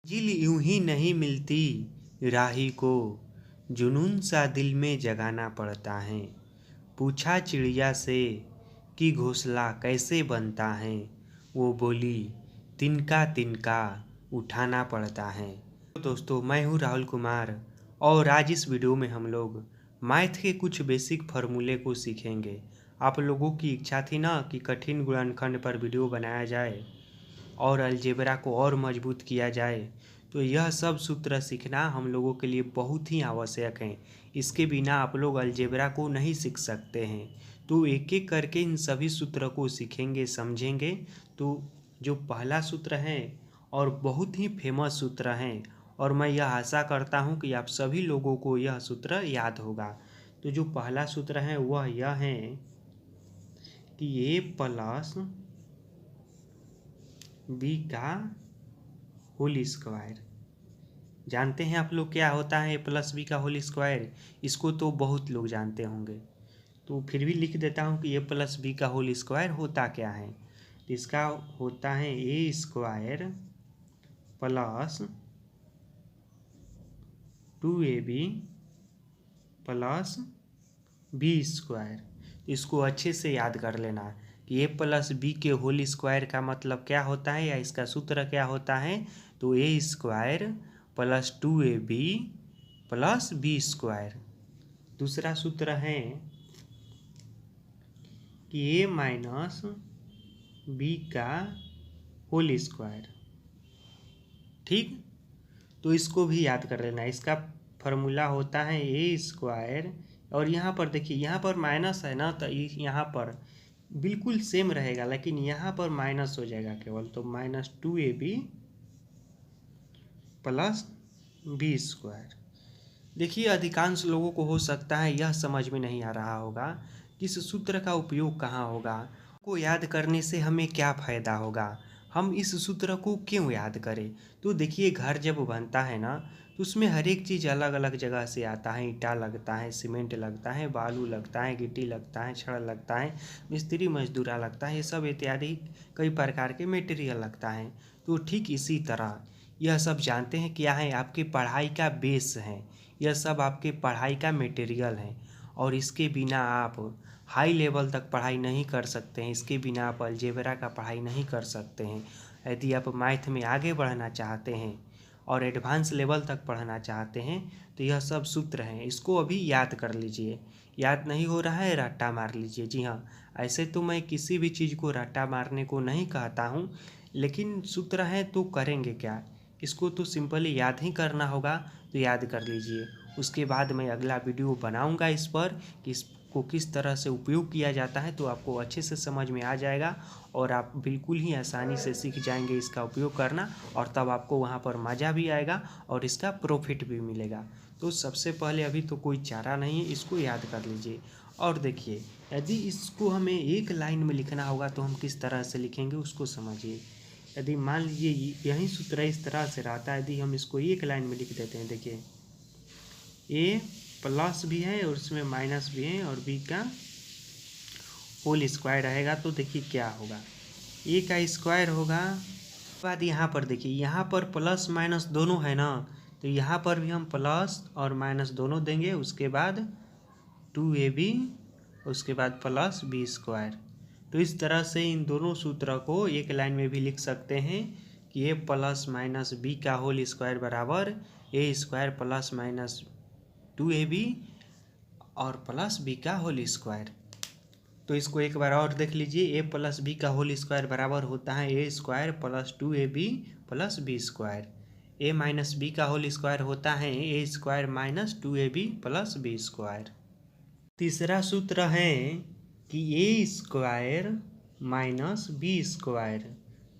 मंजिल यूं ही नहीं मिलती राही को, जुनून सा दिल में जगाना पड़ता है। पूछा चिड़िया से कि घोंसला कैसे बनता है, वो बोली तिनका तिनका उठाना पड़ता है। तो दोस्तों, मैं हूँ राहुल कुमार और आज इस वीडियो में हम लोग मैथ के कुछ बेसिक फार्मूले को सीखेंगे। आप लोगों की इच्छा थी ना कि कठिन गुणनखंड पर वीडियो बनाया जाए और अलजेब्रा को और मजबूत किया जाए, तो यह सब सूत्र सीखना हम लोगों के लिए बहुत ही आवश्यक है। इसके बिना आप लोग अलजेब्रा को नहीं सीख सकते हैं। तो एक एक करके इन सभी सूत्र को सीखेंगे, समझेंगे। तो जो पहला सूत्र है और बहुत ही फेमस सूत्र है, और मैं यह आशा करता हूँ कि आप सभी लोगों को यह सूत्र याद होगा। तो जो पहला सूत्र है वह यह है कि ए प्लस बी का होल स्क्वायर। जानते हैं आप लोग क्या होता है ए प्लस बी का होल स्क्वायर? इसको तो बहुत लोग जानते होंगे, तो फिर भी लिख देता हूँ कि ए प्लस बी का होल स्क्वायर होता क्या है। तो इसका होता है A square plus 2ab plus B square. इसको अच्छे से याद कर लेना कि ए प्लस बी के होल स्क्वायर का मतलब क्या होता है या इसका सूत्र क्या होता है। तो A square plus 2ab plus B square. दूसरा सूत्र है कि ए माइनस बी का होल स्क्वायर। ठीक, तो इसको भी याद कर लेना। इसका फॉर्मूला होता है ए स्क्वायर, और यहाँ पर देखिए, यहाँ पर माइनस है ना, तो यहाँ पर बिल्कुल सेम रहेगा, लेकिन यहाँ पर माइनस हो जाएगा केवल। तो minus 2ab plus B square. देखिए, अधिकांश लोगों को हो सकता है यह समझ में नहीं आ रहा होगा कि इस सूत्र का उपयोग कहाँ होगा, को याद करने से हमें क्या फ़ायदा होगा, हम इस सूत्र को क्यों याद करें। तो देखिए, घर जब बनता है ना, तो उसमें हर एक चीज़ अलग अलग जगह से आता है। ईंटा लगता है, सीमेंट लगता है, बालू लगता है, गिट्टी लगता है, छड़ लगता है, मिस्त्री मजदूरा लगता है, ये सब इत्यादि कई प्रकार के मटेरियल लगता है। तो ठीक इसी तरह यह सब जानते हैं क्या है, आपकी पढ़ाई का बेस है। यह सब आपके पढ़ाई का मटेरियल है, और इसके बिना आप हाई लेवल तक पढ़ाई नहीं कर सकते हैं। इसके बिना आप अलजेब्रा का पढ़ाई नहीं कर सकते हैं। यदि आप मैथ में आगे बढ़ना चाहते हैं और एडवांस लेवल तक पढ़ना चाहते हैं, तो यह सब सूत्र हैं, इसको अभी याद कर लीजिए। याद नहीं हो रहा है, रट्टा मार लीजिए। जी हाँ, ऐसे तो मैं किसी भी चीज़ को रट्टा मारने को नहीं कहता हूँ, लेकिन सूत्र है तो करेंगे क्या, इसको तो सिंपली याद ही करना होगा। तो याद कर लीजिए। उसके बाद मैं अगला वीडियो बनाऊंगा इस पर कि इसको किस तरह से उपयोग किया जाता है, तो आपको अच्छे से समझ में आ जाएगा और आप बिल्कुल ही आसानी से सीख जाएंगे इसका उपयोग करना, और तब आपको वहाँ पर मज़ा भी आएगा और इसका प्रॉफिट भी मिलेगा। तो सबसे पहले अभी तो कोई चारा नहीं है, इसको याद कर लीजिए। और देखिए, यदि इसको हमें एक लाइन में लिखना होगा तो हम किस तरह से लिखेंगे उसको समझिए। यदि मान लीजिए यही सूत्र इस तरह से रहता है, यदि हम इसको एक लाइन में लिख देते हैं, देखिए ए प्लस भी है और इसमें माइनस भी है और बी का होल स्क्वायर रहेगा, तो देखिए क्या होगा, ए का स्क्वायर होगा। बाद यहाँ पर देखिए, यहाँ पर प्लस माइनस दोनों है ना, तो यहाँ पर भी हम प्लस और माइनस दोनों देंगे। उसके बाद 2ab, उसके बाद प्लस बी स्क्वायर। तो इस तरह से इन दोनों सूत्र को एक लाइन में भी लिख सकते हैं कि ए प्लस माइनस बी का होल स्क्वायर बराबर A square plus minus 2ab और प्लस बी का होल स्क्वायर। तो इसको एक बार और देख लीजिए, ए प्लस बी का होल स्क्वायर बराबर होता है A square plus 2ab plus B square. A minus B का होल स्क्वायर होता है A square minus 2ab plus B square. तीसरा सूत्र है कि A square minus B square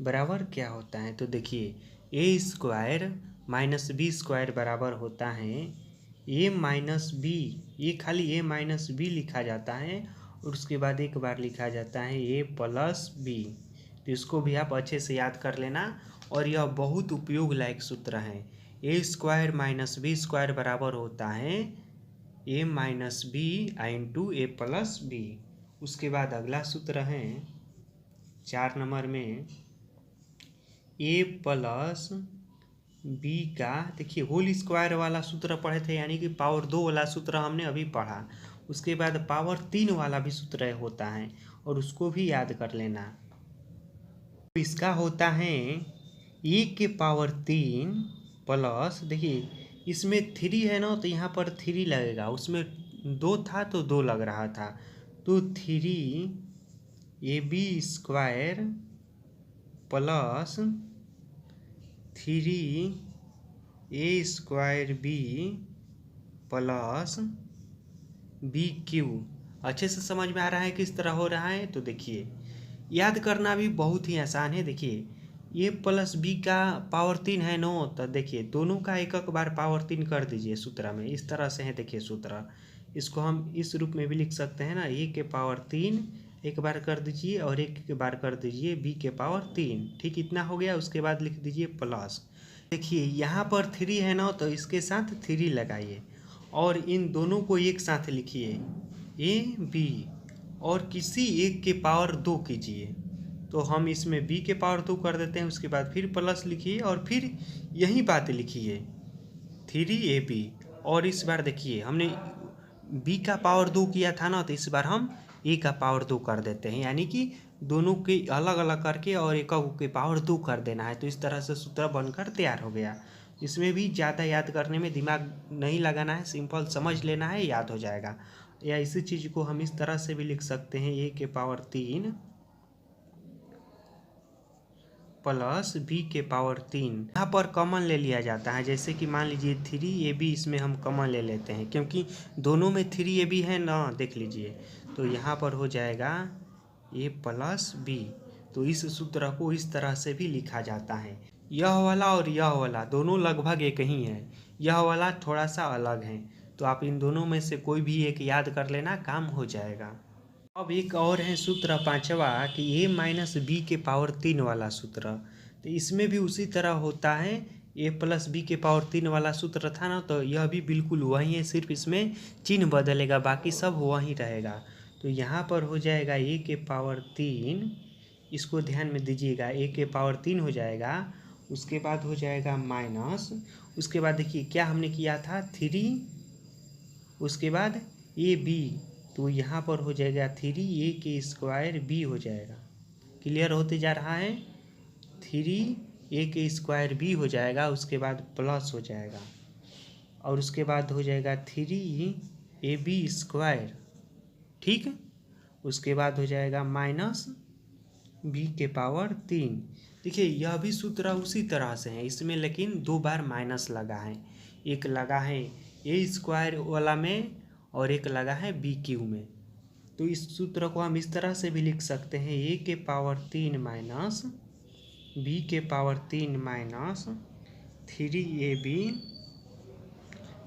बराबर क्या होता है। तो देखिए, ए स्क्वायर माइनस बी स्क्वायर बराबर होता है ए माइनस बी। ये खाली ए माइनस बी लिखा जाता है और उसके बाद एक बार लिखा जाता है ए प्लस बी। तो इसको भी आप अच्छे से याद कर लेना, और यह बहुत उपयोग लायक सूत्र है। A square minus B square बराबर होता है ए माइनस बी इंटू ए प्लस बी। उसके बाद अगला सूत्र है 4 नंबर में ए प्लस बी का देखिए होल स्क्वायर वाला सूत्र पढ़े थे, यानी कि पावर 2 वाला सूत्र हमने अभी पढ़ा। उसके बाद पावर 3 वाला भी सूत्र होता है और उसको भी याद कर लेना। इसका होता है ए के पावर 3 प्लस, देखिए इसमें 3 है ना, तो यहाँ पर 3 लगेगा, उसमें 2 था तो 2 लग रहा था, तो 3ab² plus 3a² plus bq। अच्छे से समझ में आ रहा है किस तरह हो रहा है? तो देखिए याद करना भी बहुत ही आसान है। देखिए ए प्लस बी का पावर 3 है नो, तो देखिए दोनों का एक एक बार पावर 3 कर दीजिए सूत्र में। इस तरह से है, देखिए सूत्र, इसको हम इस रूप में भी लिख सकते हैं ना, ए के पावर 3 एक बार कर दीजिए और एक बार कर दीजिए बी के पावर 3। ठीक, इतना हो गया। उसके बाद लिख दीजिए प्लस, देखिए यहाँ पर 3 है ना, तो इसके साथ 3 लगाइए और इन दोनों को एक साथ लिखिए ए बी और किसी एक के पावर 2 कीजिए। तो हम इसमें बी के पावर 2 कर देते हैं, उसके बाद फिर प्लस लिखिए और फिर यही बात लिखिए 3ab। और इस बार देखिए हमने बी का पावर 2 किया था ना, तो इस बार हम ए का पावर 2 कर देते हैं, यानी कि दोनों के अलग अलग करके और एक के पावर 2 कर देना है। तो इस तरह से सूत्र बनकर तैयार हो गया। इसमें भी ज़्यादा याद करने में दिमाग नहीं लगाना है, सिंपल समझ लेना है, याद हो जाएगा। या इसी चीज़ को हम इस तरह से भी लिख सकते हैं ए के पावर 3 प्लस बी के पावर 3। यहाँ पर कॉमन ले लिया जाता है, जैसे कि मान लीजिए 3ab इसमें हम कॉमन ले लेते हैं, क्योंकि दोनों में 3ab है ना, देख लीजिए। तो यहाँ पर हो जाएगा a प्लस बी। तो इस सूत्र को इस तरह से भी लिखा जाता है। यह वाला और यह वाला दोनों लगभग एक ही है, यह वाला थोड़ा सा अलग है। तो आप इन दोनों में से कोई भी एक याद कर लेना, काम हो जाएगा। अब एक और है सूत्र पांचवा कि a माइनस बी के पावर 3 वाला सूत्र। तो इसमें भी उसी तरह होता है, a प्लस बी के पावर 3 वाला सूत्र था ना, तो यह भी बिल्कुल वही है, सिर्फ इसमें चिन्ह बदलेगा, बाकी सब वही रहेगा। तो यहाँ पर हो जाएगा a के पावर 3, इसको ध्यान में दीजिएगा, a के पावर 3 हो जाएगा। उसके बाद हो जाएगा माइनस, उसके बाद देखिए क्या हमने किया था 3, उसके बाद ab, तो यहाँ पर हो जाएगा 3a² b हो जाएगा। क्लियर होते जा रहा है, 3a² b हो जाएगा। उसके बाद प्लस हो जाएगा और उसके बाद हो जाएगा 3ab², ठीक। उसके बाद हो जाएगा माइनस b के पावर 3। देखिए यह भी सूत्र उसी तरह से है, इसमें लेकिन 2 बार माइनस लगा है, एक लगा है a² वाला में और एक लगा है bq में। तो इस सूत्र को हम इस तरह से भी लिख सकते हैं, a के पावर 3 माइनस b के power 3 minus 3ab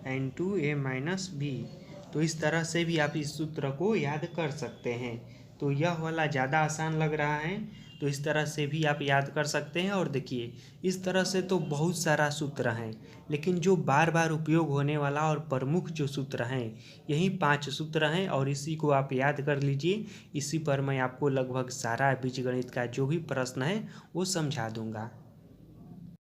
and 2a minus b। तो इस तरह से भी आप इस सूत्र को याद कर सकते हैं। तो यह वाला ज़्यादा आसान लग रहा है, तो इस तरह से भी आप याद कर सकते हैं। और देखिए इस तरह से तो बहुत सारा सूत्र हैं, लेकिन जो बार बार उपयोग होने वाला और प्रमुख जो सूत्र हैं, यही 5 सूत्र हैं और इसी को आप याद कर लीजिए। इसी पर मैं आपको लगभग सारा बीजगणित का जो भी प्रश्न है वो समझा दूंगा।